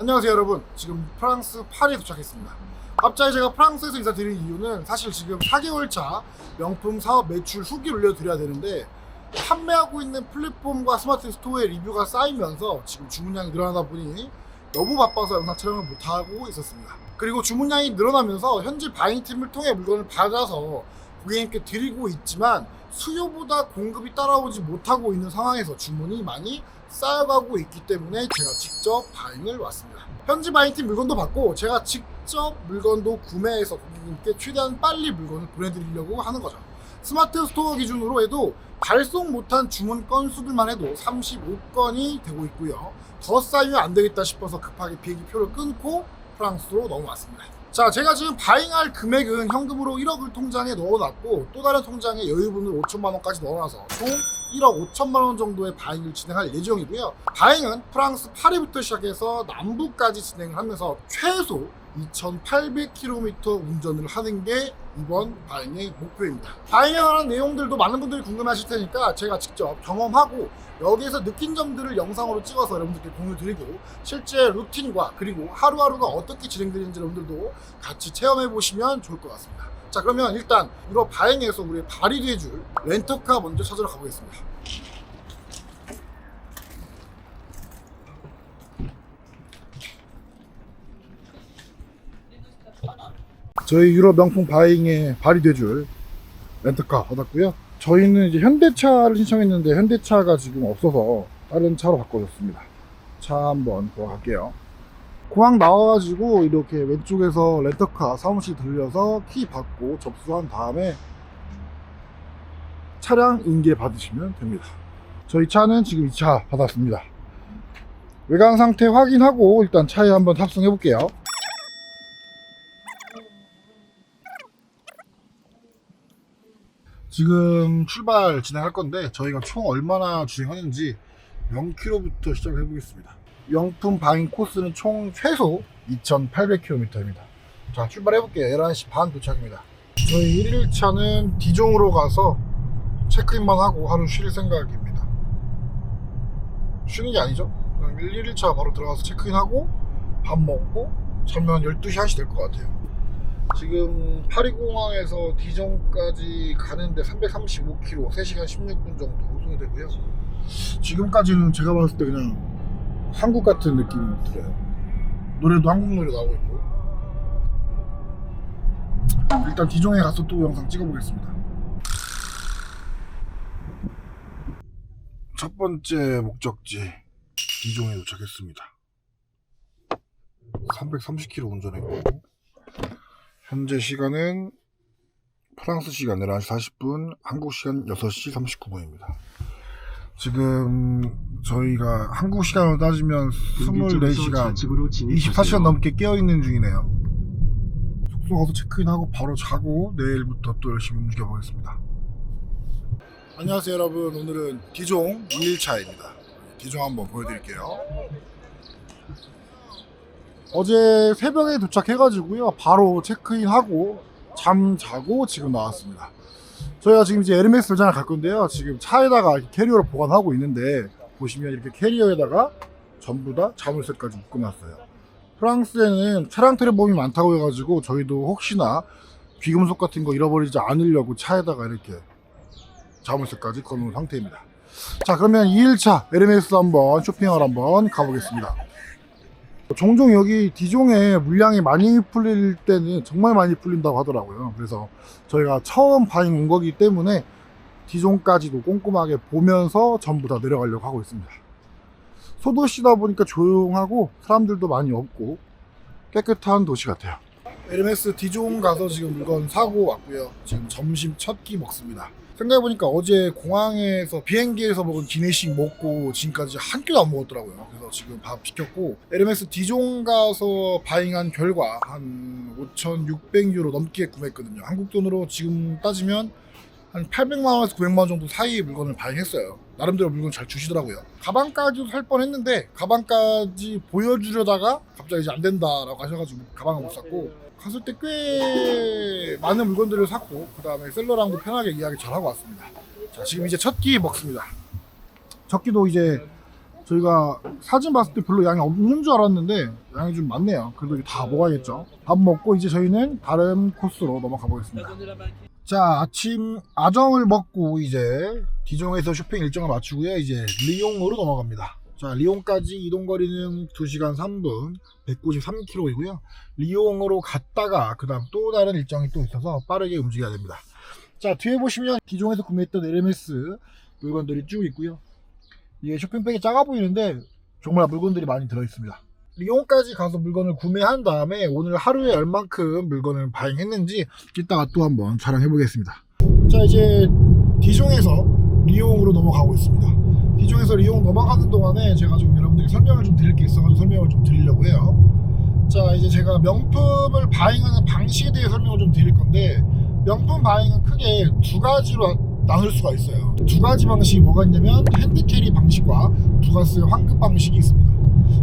안녕하세요 여러분, 지금 프랑스 파리에 도착했습니다. 갑자기 제가 프랑스에서 인사드린 이유는 사실 지금 4개월차 명품 사업 매출 후기를 올려드려야 되는데 판매하고 있는 플랫폼과 스마트 스토어의 리뷰가 쌓이면서 지금 주문량이 늘어나다 보니 너무 바빠서 영상 촬영을 못하고 있었습니다. 그리고 주문량이 늘어나면서 현재 바잉팀을 통해 물건을 받아서 고객님께 드리고 있지만 수요보다 공급이 따라오지 못하고 있는 상황에서 주문이 많이 쌓여가고 있기 때문에 제가 직접 바잉을 왔습니다. 현지 바잉팀 물건도 받고 제가 직접 물건도 구매해서 고객님께 최대한 빨리 물건을 보내드리려고 하는 거죠. 스마트 스토어 기준으로 해도 발송 못한 주문 건수들만 해도 35건이 되고 있고요. 더 쌓이면 안 되겠다 싶어서 급하게 비행기 표를 끊고 프랑스로 넘어왔습니다. 자, 제가 지금 바잉할 금액은 현금으로 1억을 통장에 넣어놨고 또 다른 통장에 여유분을 5천만 원까지 넣어놔서 총 1억 5천만 원 정도의 바잉을 진행할 예정이고요. 바잉은 프랑스 파리부터 시작해서 남부까지 진행을 하면서 최소 2,800km 운전을 하는 게 이번 바잉의 목표입니다. 바잉에 관한 내용들도 많은 분들이 궁금해하실 테니까 제가 직접 경험하고 여기에서 느낀 점들을 영상으로 찍어서 여러분들께 공유드리고 실제 루틴과 그리고 하루하루가 어떻게 진행되는지 여러분들도 같이 체험해 보시면 좋을 것 같습니다. 자, 그러면 일단 유럽 바잉에서 우리 발휘도 해줄 렌터카 먼저 찾으러 가보겠습니다. 저희 유럽 명품 바잉에 발휘돼줄 렌터카 받았고요. 저희는 이제 현대차를 신청했는데 현대차가 지금 없어서 다른 차로 바꿔줬습니다. 차 한번 보러 갈게요. 공항 나와가지고 이렇게 왼쪽에서 렌터카 사무실 들려서 키 받고 접수한 다음에 차량 인계 받으시면 됩니다. 저희 차는 지금 이 차 받았습니다. 외관 상태 확인하고 일단 차에 한번 탑승해 볼게요. 지금 출발 진행할 건데 저희가 총 얼마나 주행하는지 0km부터 시작해 보겠습니다. 명품 바잉 코스는 총 최소 2,800km입니다. 자, 출발해 볼게요. 11시 반 도착입니다. 저희 1일차는 디종으로 가서 체크인만 하고 하루 쉴 생각입니다. 쉬는 게 아니죠. 1일차 바로 들어가서 체크인하고 밥 먹고 자면 12시 1시 될 것 같아요. 지금 파리공항에서 디종까지 가는데 335km, 3시간 16분 정도 소요되고요. 되고요. 지금까지는 제가 봤을 때 그냥 한국 같은 느낌이 들어요. 노래도 한국 노래 나오고 있고. 일단 디종에 가서 또 영상 찍어보겠습니다. 첫 번째 목적지 디종에 도착했습니다. 330km 운전했고 현재 시간은 프랑스 시간 11시 40분, 한국 시간 6시 39분입니다. 지금 저희가 한국 시간으로 따지면 24시간, 24시간 넘게 깨어있는 중이네요. 숙소 가서 체크인하고 바로 자고 내일부터 또 열심히 움직여 보겠습니다. 안녕하세요 여러분, 오늘은 디종 2일차입니다. 디종 한번 보여드릴게요. 어제 새벽에 도착해가지고요 바로 체크인하고 잠 자고 지금 나왔습니다. 저희가 지금 이제 에르메스 매장을 갈 건데요. 지금 차에다가 캐리어를 보관하고 있는데 보시면 이렇게 캐리어에다가 전부 다 자물쇠까지 묶어놨어요. 프랑스에는 차량 트래범이 많다고 해가지고 저희도 혹시나 귀금속 같은 거 잃어버리지 않으려고 차에다가 이렇게 자물쇠까지 걸어놓은 상태입니다. 자, 그러면 2일차 에르메스 한번 쇼핑하러 한번 가보겠습니다. 종종 여기 디종에 물량이 많이 풀릴 때는 정말 많이 풀린다고 하더라고요. 그래서 저희가 처음 바잉 온 거기 때문에 디종까지도 꼼꼼하게 보면서 전부 다 내려가려고 하고 있습니다. 소도시다 보니까 조용하고 사람들도 많이 없고 깨끗한 도시 같아요. 에르메스 디종 가서 지금 물건 사고 왔고요. 지금 점심 첫 끼 먹습니다. 생각해보니까 어제 공항에서 비행기에서 먹은 기내식 먹고 지금까지 한 끼도 안 먹었더라고요. 그래서 지금 밥 시켰고 에르메스 디종 가서 바잉한 결과 한 5,600유로 넘게 구매했거든요. 한국 돈으로 지금 따지면 한 800만원에서 900만원 정도 사이 물건을 바잉했어요. 나름대로 물건 잘 주시더라고요. 가방까지도 살 뻔했는데 가방까지 보여주려다가 갑자기 이제 안 된다라고 하셔가지고 가방을 못 샀고 갔을 때 꽤 많은 물건들을 샀고 그 다음에 셀러랑도 편하게 이야기 잘하고 왔습니다. 자, 지금 이제 첫 끼 먹습니다. 첫 끼도 이제 저희가 사진 봤을 때 별로 양이 없는 줄 알았는데 양이 좀 많네요. 그래도 이게 다 먹어야겠죠. 밥 먹고 이제 저희는 다른 코스로 넘어가 보겠습니다. 자, 아침 아점을 먹고 이제 디종에서 쇼핑 일정을 마치고요. 이제 리옹으로 넘어갑니다. 자, 리옹까지 이동거리는 2시간 3분 193km이고요. 리옹으로 갔다가 그 다음 또 다른 일정이 또 있어서 빠르게 움직여야 됩니다. 자, 뒤에 보시면 디종에서 구매했던 에르메스 물건들이 쭉 있고요. 이게 쇼핑백이 작아 보이는데 정말 물건들이 많이 들어있습니다. 리옹까지 가서 물건을 구매한 다음에 오늘 하루에 얼만큼 물건을 발행했는지 이따가 또 한번 촬영해 보겠습니다. 자, 이제 디종에서 리옹으로 넘어가고 있습니다. 디종에서 리옹 넘어가는 동안에 제가 좀 여러분들께 설명을 좀 드릴 게 있어가지고 설명을 좀 드리려고 해요. 자, 이제 제가 명품을 발행하는 방식에 대해 설명을 좀 드릴 건데, 명품 발행은 크게 두 가지로 나눌 수가 있어요. 두 가지 방식이 뭐가 있냐면 핸드캐리 방식과 부가세 환급 방식이 있습니다.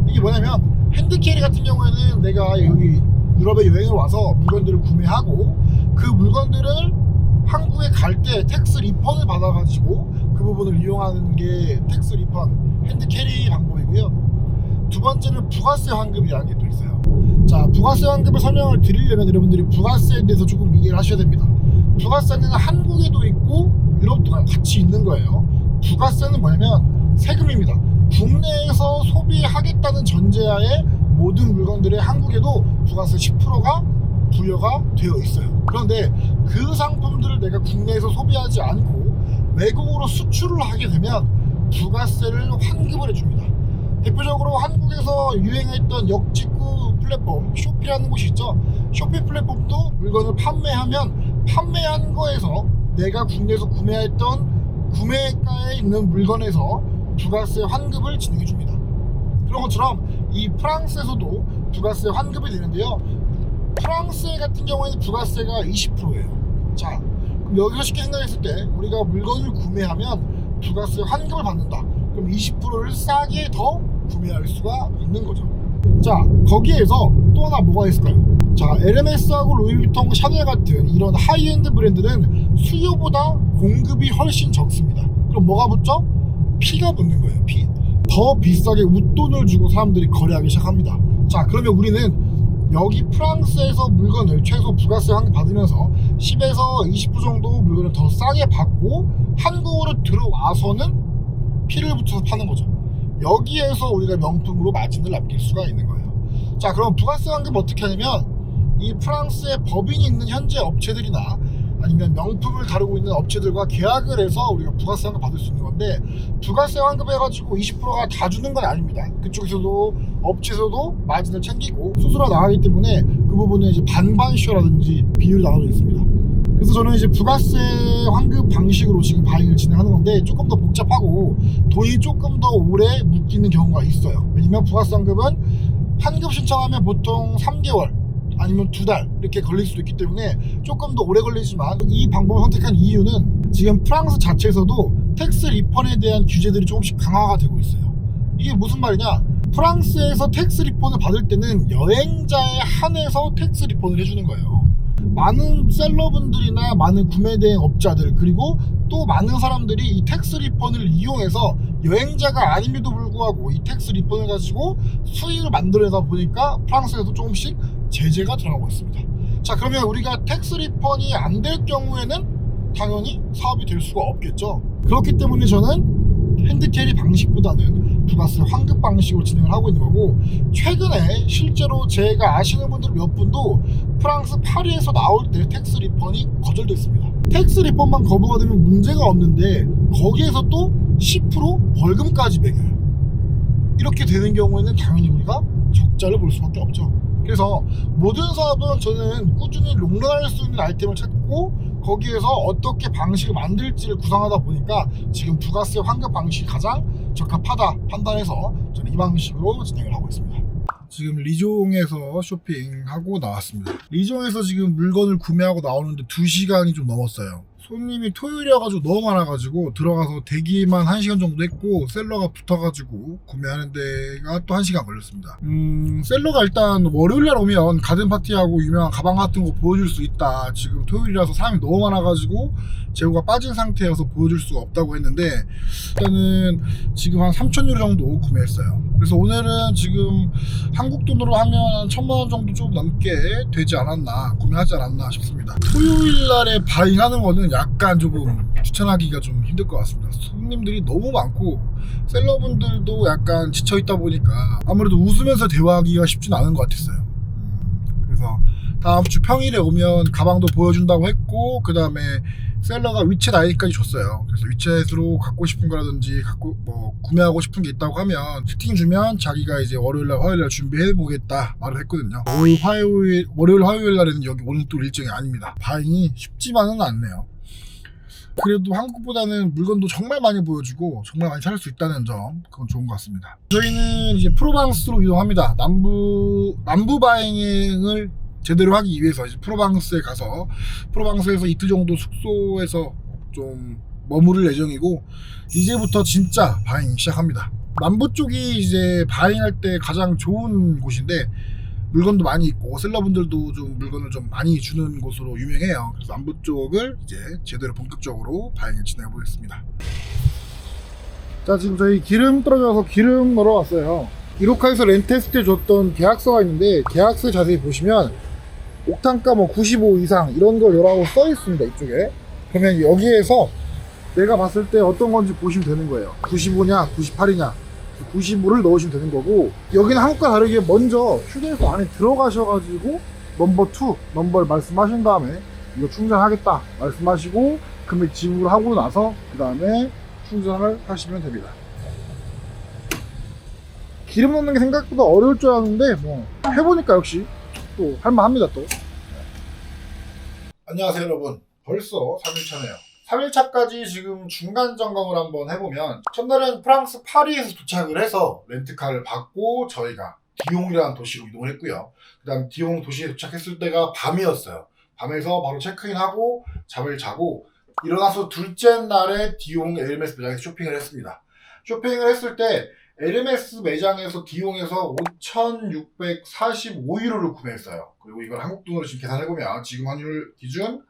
이게 뭐냐면 핸드캐리 같은 경우에는 내가 여기 유럽에 여행을 와서 물건들을 구매하고 그 물건들을 한국에 갈 때 텍스 리펀을 받아가지고 그 부분을 이용하는 게 텍스 리펀 핸드캐리 방법이고요. 두 번째는 부가세 환급이라는 게 또 있어요. 자, 부가세 환급을 설명을 드리려면 여러분들이 부가세에 대해서 조금 이해를 하셔야 됩니다. 부가세는 한국에도 있고 유럽도 같이 있는 거예요. 부가세는 뭐냐면 세금입니다. 국내에서 소비하겠다는 전제하에 모든 물건들의 한국에도 부가세 10%가 부여가 되어 있어요. 그런데 그 상품들을 내가 국내에서 소비하지 않고 외국으로 수출을 하게 되면 부가세를 환급을 해줍니다. 대표적으로 한국에서 유행했던 역직구 플랫폼 쇼피라는 곳이 있죠. 쇼피 플랫폼도 물건을 판매하면 판매한 거에서 내가 국내에서 구매했던 구매가에 있는 물건에서 부가세 환급을 진행해 줍니다. 그런 것처럼 이 프랑스에서도 부가세 환급이 되는데요. 프랑스 같은 경우에는 부가세가 20%예요. 자, 그럼 여기서 쉽게 생각했을 때 우리가 물건을 구매하면 부가세 환급을 받는다. 그럼 20%를 싸게 더 구매할 수가 있는 거죠. 자, 거기에서 또 하나 뭐가 있을까요? 자, 에르메스하고 루이비통, 샤넬 같은 이런 하이엔드 브랜드는 수요보다 공급이 훨씬 적습니다. 그럼 뭐가 붙죠? 피가 붙는 거예요. 피. 더 비싸게 웃돈을 주고 사람들이 거래하기 시작합니다. 자, 그러면 우리는 여기 프랑스에서 물건을 최소 부가세 환급 받으면서 10에서 20% 정도 물건을 더 싸게 받고 한국으로 들어와서는 피를 붙여서 파는 거죠. 여기에서 우리가 명품으로 마진을 남길 수가 있는 거예요. 자, 그럼 부가세 환급 어떻게 하냐면 이 프랑스에 법인이 있는 현재 업체들이나 아니면 명품을 다루고 있는 업체들과 계약을 해서 우리가 부가세 환급 받을 수 있는 건데, 부가세 환급 해가지고 20%가 다 주는 건 아닙니다. 그쪽에서도 업체에서도 마진을 챙기고 수수료가 나가기 때문에 그 부분은 이제 반반쇼라든지 비율이 나눠져 있습니다. 그래서 저는 이제 부가세 환급 방식으로 지금 발행을 진행하는 건데 조금 더 복잡하고 돈이 조금 더 오래 묶이는 경우가 있어요. 왜냐면 부가세 환급은 환급 신청하면 보통 3개월 아니면 2달 이렇게 걸릴 수도 있기 때문에 조금 더 오래 걸리지만, 이 방법을 선택한 이유는 지금 프랑스 자체에서도 텍스 리펀에 대한 규제들이 조금씩 강화가 되고 있어요. 이게 무슨 말이냐, 프랑스에서 텍스 리펀을 받을 때는 여행자에 한해서 텍스 리펀을 해주는 거예요. 많은 셀러분들이나 많은 구매대행 업자들, 그리고 또 많은 사람들이 이 텍스 리펀을 이용해서 여행자가 아님에도 불구하고 이 텍스 리펀을 가지고 수익을 만들어내다 보니까 프랑스에도 조금씩 제재가 들어가고 있습니다. 자, 그러면 우리가 텍스 리펀이 안 될 경우에는 당연히 사업이 될 수가 없겠죠. 그렇기 때문에 저는 핸드캐리 방식보다는 부가세 환급 방식으로 진행을 하고 있는 거고, 최근에 실제로 제가 아시는 분들 몇 분도 프랑스 파리에서 나올 때 텍스 리펀이 거절됐습니다. 텍스 리펀만 거부가 되면 문제가 없는데 거기에서 또 10% 벌금까지 매겨요. 이렇게 되는 경우에는 당연히 우리가 적자를 볼 수밖에 없죠. 그래서 모든 사업은 저는 꾸준히 롱런할 수 있는 아이템을 찾고 거기에서 어떻게 방식을 만들지를 구상하다 보니까 지금 부가세 환급 방식이 가장 적합하다 판단해서 저는 이 방식으로 진행을 하고 있습니다. 지금 리종에서 쇼핑하고 나왔습니다. 리종에서 지금 물건을 구매하고 나오는데 2시간이 좀 넘었어요. 손님이 토요일이어가지고 너무 많아가지고 들어가서 대기만 1시간 정도 했고 셀러가 붙어가지고 구매하는 데가 또 1시간 걸렸습니다. 셀러가 일단 월요일날 오면 가든파티하고 유명한 가방 같은 거 보여줄 수 있다. 지금 토요일이라서 사람이 너무 많아가지고 재고가 빠진 상태여서 보여줄 수가 없다고 했는데 일단은 지금 한 3,000유로 정도 구매했어요. 그래서 오늘은 지금 한국 돈으로 하면 1,000만원 정도 좀 넘게 되지 않았나, 구매하지 않았나 싶습니다. 토요일날에 바잉하는 거는 약간 조금 추천하기가 좀 힘들 것 같습니다. 손님들이 너무 많고 셀러분들도 약간 지쳐있다 보니까 아무래도 웃으면서 대화하기가 쉽진 않은 것 같았어요. 그래서 다음 주 평일에 오면 가방도 보여준다고 했고 그 다음에 셀러가 위챗 아이디까지 줬어요. 그래서 위챗으로 갖고 싶은 거라든지 구매하고 싶은 게 있다고 하면 채팅 주면 자기가 이제 월요일날 화요일날 준비해 보겠다 말을 했거든요. 월요일 화요일 날에는 여기 오는 또 일정이 아닙니다. 바잉이 쉽지만은 않네요. 그래도 한국보다는 물건도 정말 많이 보여주고 정말 많이 찾을 수 있다는 점, 그건 좋은 것 같습니다. 저희는 이제 프로방스로 이동합니다. 남부 바잉을 제대로 하기 위해서 이제 프로방스에 가서 프로방스에서 이틀 정도 숙소에서 좀 머무를 예정이고 이제부터 진짜 바잉 시작합니다. 남부 쪽이 이제 바잉할 때 가장 좋은 곳인데 물건도 많이 있고 셀러분들도 좀 물건을 좀 많이 주는 곳으로 유명해요. 그래서 남부 쪽을 이제 제대로 본격적으로 바잉을 진행해 보겠습니다. 자, 지금 저희 기름 떨어져서 기름 넣으러 왔어요. 이로카에서 렌트했을 때 줬던 계약서가 있는데 계약서 자세히 보시면 옥탄가 95 이상 이런 거 여라고 써 있습니다. 이쪽에. 그러면 여기에서 내가 봤을 때 어떤 건지 보시면 되는 거예요. 95냐 98이냐 95를 넣으시면 되는 거고, 여기는 한국과 다르게 먼저 휴게소 안에 들어가셔가지고 넘버를 말씀하신 다음에 이거 충전하겠다 말씀하시고 금액 지불하고 나서 그 다음에 충전을 하시면 됩니다. 기름 넣는 게 생각보다 어려울 줄 알았는데 해보니까 역시 또 할만합니다. 또 안녕하세요 여러분, 벌써 3일차네요 3일차까지 지금 중간 점검을 한번 해보면, 첫날은 프랑스 파리에서 도착을 해서 렌트카를 받고 저희가 디옹이라는 도시로 이동을 했고요. 그 다음 디옹 도시에 도착했을 때가 밤이었어요. 밤에서 바로 체크인하고 잠을 자고 일어나서 둘째 날에 디옹 에르메스 매장에서 쇼핑을 했습니다. 쇼핑을 했을 때 에르메스 매장에서 디옹에서 5,645유로를 구매했어요. 그리고 이걸 한국 돈으로 지금 계산해보면 지금 환율 기준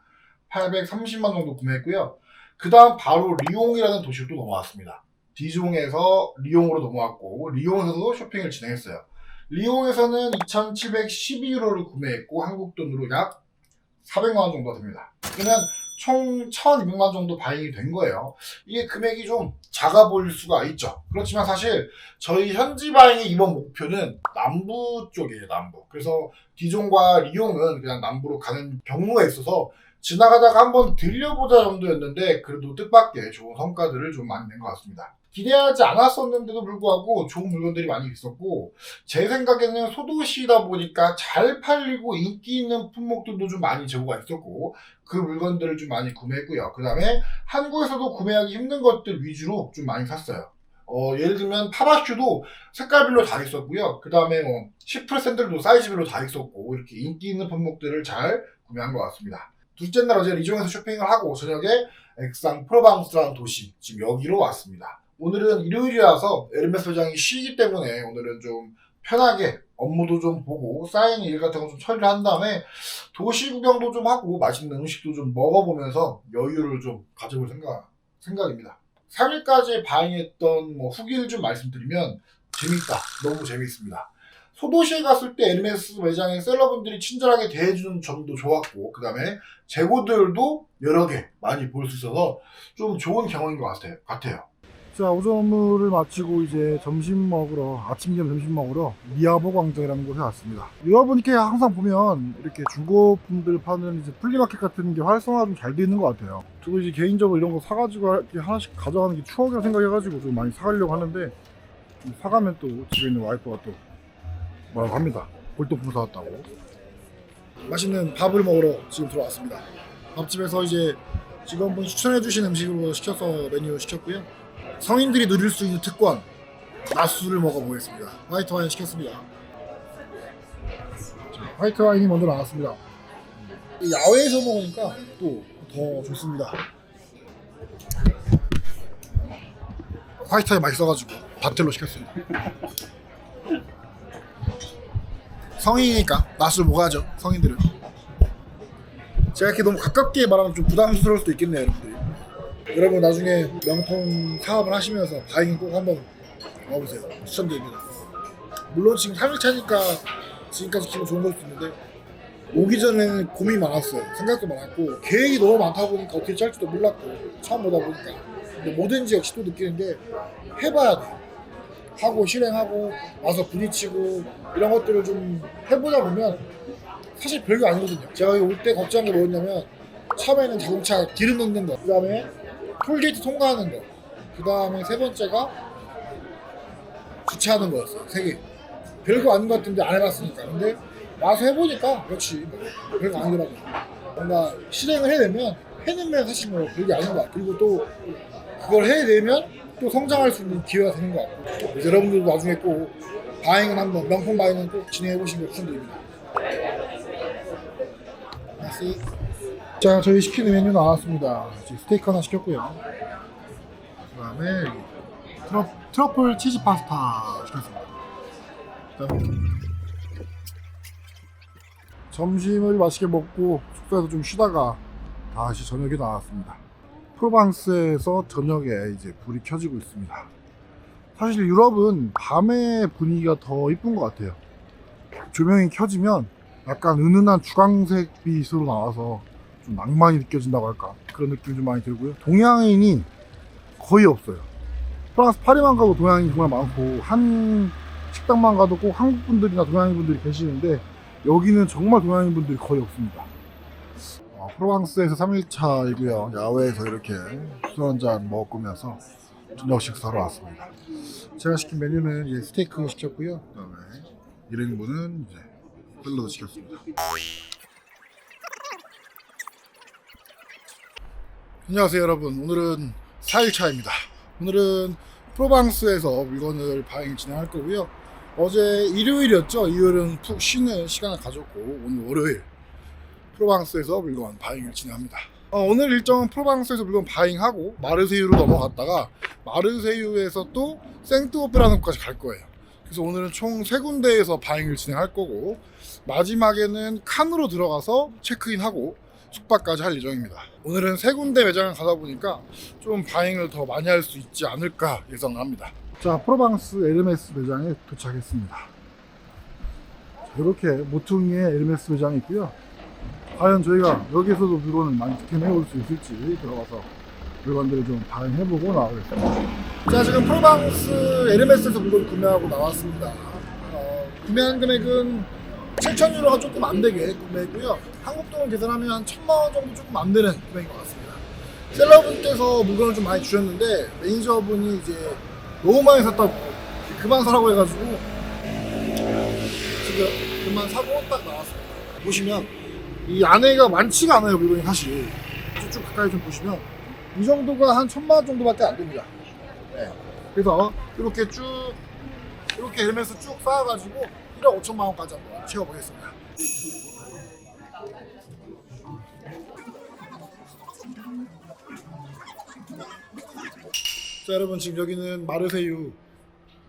830만 정도 구매했고요. 그 다음 바로 리옹이라는 도시로 또 넘어왔습니다. 디종에서 리옹으로 넘어왔고 리옹에서도 쇼핑을 진행했어요. 리옹에서는 2,712유로를 구매했고 한국 돈으로 약 400만원 정도 됩니다. 그러면 총 1,200만원 정도 바잉이 된 거예요. 이게 금액이 좀 작아 보일 수가 있죠. 그렇지만 사실 저희 현지 바잉의 이번 목표는 남부 쪽이에요. 남부. 그래서 디종과 리옹은 그냥 남부로 가는 경로에 있어서 지나가다가 한번 들려보자 정도였는데 그래도 뜻밖의 좋은 성과들을 좀 많이 낸 것 같습니다. 기대하지 않았었는데도 불구하고 좋은 물건들이 많이 있었고, 제 생각에는 소도시다 보니까 잘 팔리고 인기 있는 품목들도 좀 많이 재고가 있었고 그 물건들을 좀 많이 구매했고요. 그 다음에 한국에서도 구매하기 힘든 것들 위주로 좀 많이 샀어요. 예를 들면 파바슈도 색깔별로 다 있었고요. 그 다음에 시플 샌들도 사이즈별로 다 있었고 이렇게 인기 있는 품목들을 잘 구매한 것 같습니다. 둘째 날 어제 리종에서 쇼핑을 하고 저녁에 액상 프로방스라는 도시, 지금 여기로 왔습니다. 오늘은 일요일이라서 에르메스 매장이 쉬기 때문에 오늘은 좀 편하게 업무도 좀 보고 쌓인 일 같은 거 좀 처리를 한 다음에 도시 구경도 좀 하고 맛있는 음식도 좀 먹어보면서 여유를 좀 가져볼 생각입니다. 3일까지 바잉했던 후기를 좀 말씀드리면 재밌다. 너무 재밌습니다. 소도시에 갔을 때 에르메스 매장의 셀러분들이 친절하게 대해주는 점도 좋았고 그 다음에 재고들도 여러 개 많이 볼 수 있어서 좀 좋은 경험인 것 같아요. 자, 오전 업무를 마치고 이제 아침 겸 점심 먹으러 미아보 광장이라는 곳에 왔습니다. 여러분께 항상 보면 이렇게 중고품들 파는 이제 플리마켓 같은 게 활성화가 좀 잘 돼 있는 것 같아요. 저도 이제 개인적으로 이런 거 사가지고 이렇게 하나씩 가져가는 게 추억이라 생각해가지고 좀 많이 사가려고 하는데, 사가면 또 집에 있는 와이프가 또 뭐라고 합니다. 골동품 사왔다고. 맛있는 밥을 먹으러 지금 들어왔습니다. 밥집에서 이제 직원분이 추천해주신 음식으로 시켜서 메뉴 시켰고요. 성인들이 누릴 수 있는 특권 낮술을 먹어보겠습니다. 화이트 와인 시켰습니다. 자, 화이트 와인이 먼저 나왔습니다. 야외에서 먹으니까 또 더 좋습니다. 화이트하게 맛있어가지고 바텔로 시켰습니다. 성인이니까 맛을 먹어야죠. 성인들은. 제가 이렇게 너무 가깝게 말하면 좀 부담스러울 수도 있겠네요, 여러분들이. 여러분 나중에 명품 사업을 하시면서 바잉 꼭 한번 와보세요. 추천드립니다. 물론 지금 3일차니까 지금까지 기분 좋은 걸 수도 있는데 오기 전에는 고민이 많았어요. 생각도 많았고 계획이 너무 많다 보니까 어떻게 짤지도 몰랐고 처음 보다 보니까. 근데 뭐든지 역시 또 느끼는 게 해봐야 돼요. 하고 실행하고 와서 부딪히고 이런 것들을 좀 해보다 보면 사실 별거 아니거든요. 제가 여기 올 때 걱정한 게 뭐였냐면 처음에는 자동차 기름 넣는 거, 그 다음에 톨게이트 통과하는 거, 그 다음에 세 번째가 주차하는 거였어요. 세 개. 별거 아닌 것 같은데 안 해봤으니까. 근데 와서 해보니까 역시 별거 아니더라고요. 뭔가 실행을 해내면 사실 뭐 별게 아닌 것 같아요. 그리고 또 그걸 해내면 또 성장할 수 있는 기회가 되는 것 같고, 그래서 여러분들도 나중에 꼭 바잉은 한번, 명품 바잉은 꼭 진행해보시는 걸 추천드립니다. 자, 저희 시키는 메뉴 나왔습니다. 스테이크 하나 시켰고요. 그 다음에 트러플 치즈 파스타 시켰습니다. 점심을 맛있게 먹고 숙소에서 좀 쉬다가 다시 저녁에 나왔습니다. 프로방스에서 저녁에 이제 불이 켜지고 있습니다. 사실 유럽은 밤의 분위기가 더 이쁜 것 같아요. 조명이 켜지면 약간 은은한 주광색 빛으로 나와서 좀 낭만이 느껴진다고 할까, 그런 느낌이 좀 많이 들고요. 동양인이 거의 없어요. 프랑스 파리만 가도 동양인이 정말 많고 한 식당만 가도 꼭 한국 분들이나 동양인 분들이 계시는데 여기는 정말 동양인 분들이 거의 없습니다. 프로방스에서 3일차이고요. 야외에서 이렇게 술 한잔 먹으면서 저녁 식사로 왔습니다. 제가 시킨 메뉴는 이제 스테이크 시켰고요. 그 다음에 1인분은 이제 샐러드 시켰습니다. 안녕하세요 여러분. 오늘은 4일차입니다. 오늘은 프로방스에서 물건을 바잉 진행할 거고요. 어제 일요일이었죠. 일요일은 푹 쉬는 시간을 가졌고 오늘 월요일 프로방스에서 물건 바잉을 진행합니다. 오늘 일정은 프로방스에서 물건 바잉하고 마르세유로 넘어갔다가 마르세유에서 또 생트오페라는 곳까지 갈 거예요. 그래서 오늘은 총 3군데에서 바잉을 진행할 거고 마지막에는 칸으로 들어가서 체크인하고 숙박까지 할 예정입니다. 오늘은 3군데 매장을 가다 보니까 좀 바잉을 더 많이 할 수 있지 않을까 예상을 합니다. 자, 프로방스 에르메스 매장에 도착했습니다. 이렇게 모퉁이에 에르메스 매장이 있고요. 과연 저희가 여기서도 물건을 많이 득템해 올 수 있을지 들어가서 물건들을 좀 바잉해보고 나오겠습니다. 자, 지금 프로방스 에르메스에서 물건을 구매하고 나왔습니다. 구매한 금액은 7,000유로가 조금 안 되게 구매했고요. 한국 돈으로 계산하면 한 1,000만 원 정도 조금 안 되는 금액인 것 같습니다. 셀러분께서 물건을 좀 많이 주셨는데 매니저분이 이제 너무 많이 샀다고 그만 사라고 해가지고 지금 그만 사고 딱 나왔습니다. 보시면 이 안에가 많지가 않아요. 물건이 사실 쭉 가까이 좀 보시면 이 정도가 한 1,000만 원 정도밖에 안 됩니다. 네. 그래서 이렇게 쭉 이렇게 에르메스 쭉 쌓아가지고 1억 5천만 원까지 한번 채워보겠습니다. 자, 여러분 지금 여기는 마르세유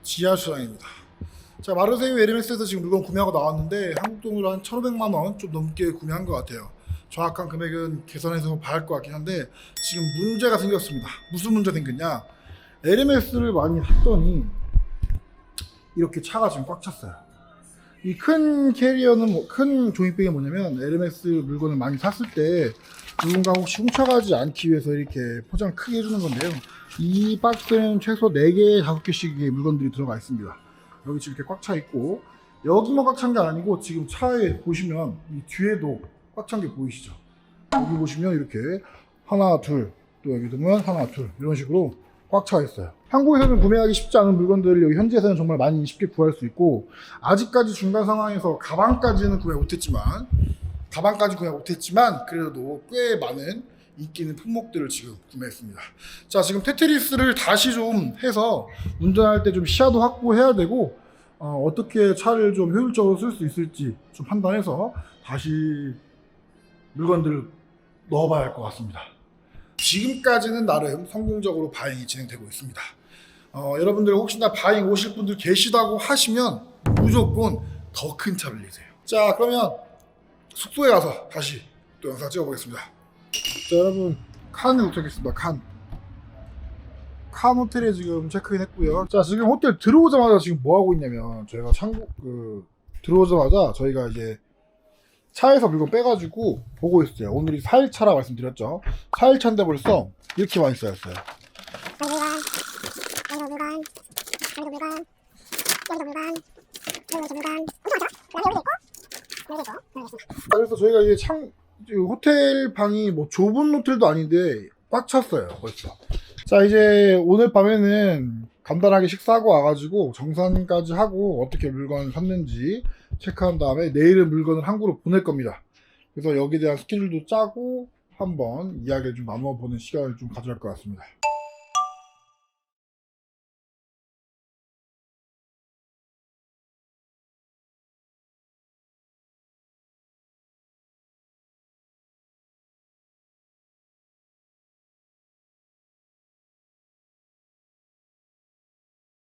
지하주차장입니다. 자, 마르세유 에르메스에서 지금 물건 구매하고 나왔는데 한국 돈으로 한 1,500만 원 좀 넘게 구매한 것 같아요. 정확한 금액은 계산해서 봐야 할 것 같긴 한데 지금 문제가 생겼습니다. 무슨 문제 생겼냐? 에르메스를 많이 샀더니 이렇게 차가 지금 꽉 찼어요. 이 큰 캐리어는 큰 종이백이 뭐냐면 에르메스 물건을 많이 샀을 때 누군가 혹시 훔쳐가지 않기 위해서 이렇게 포장 크게 해주는 건데요. 이 박스에는 최소 4개, 5개씩의 물건들이 들어가 있습니다. 여기 지금 이렇게 꽉 차 있고 여기만 꽉 찬 게 아니고 지금 차에 보시면 이 뒤에도 꽉 찬 게 보이시죠? 여기 보시면 이렇게 하나, 둘, 또 여기 보면 하나, 둘 이런 식으로 꽉 차 있어요. 한국에서는 구매하기 쉽지 않은 물건들을 여기 현지에서는 정말 많이 쉽게 구할 수 있고 아직까지 중간 상황에서 가방까지는 구매 못했지만 그래도 꽤 많은 인기 있는 품목들을 지금 구매했습니다. 자, 지금 테트리스를 다시 좀 해서 운전할 때 좀 시야도 확보해야 되고 어떻게 차를 좀 효율적으로 쓸 수 있을지 좀 판단해서 다시 물건들을 넣어봐야 할 것 같습니다. 지금까지는 나름 성공적으로 바잉이 진행되고 있습니다. 여러분들 혹시나 바잉 오실 분들 계시다고 하시면 무조건 더 큰 차를 내세요. 자, 그러면 숙소에 가서 다시 또 영상 찍어보겠습니다. 자, 여러분 칸에 도착했습니다. 칸 호텔에 지금 체크인 했고요. 자, 지금 호텔 들어오자마자 지금 뭐 하고 있냐면 저희가 들어오자마자 저희가 이제 차에서 물건 빼가지고 보고 있어요. 오늘이 4일차라 말씀드렸죠. 4일차인데 벌써 이렇게 많이 쌓였어요. 그래서 저희가 이제 호텔 방이 뭐 좁은 호텔도 아닌데 꽉 찼어요 벌써. 자, 이제 오늘 밤에는 간단하게 식사하고 와가지고 정산까지 하고 어떻게 물건을 샀는지 체크한 다음에 내일은 물건을 한국으로 보낼 겁니다. 그래서 여기에 대한 스케줄도 짜고 한번 이야기를 좀 나눠보는 시간을 좀 가져갈 것 같습니다.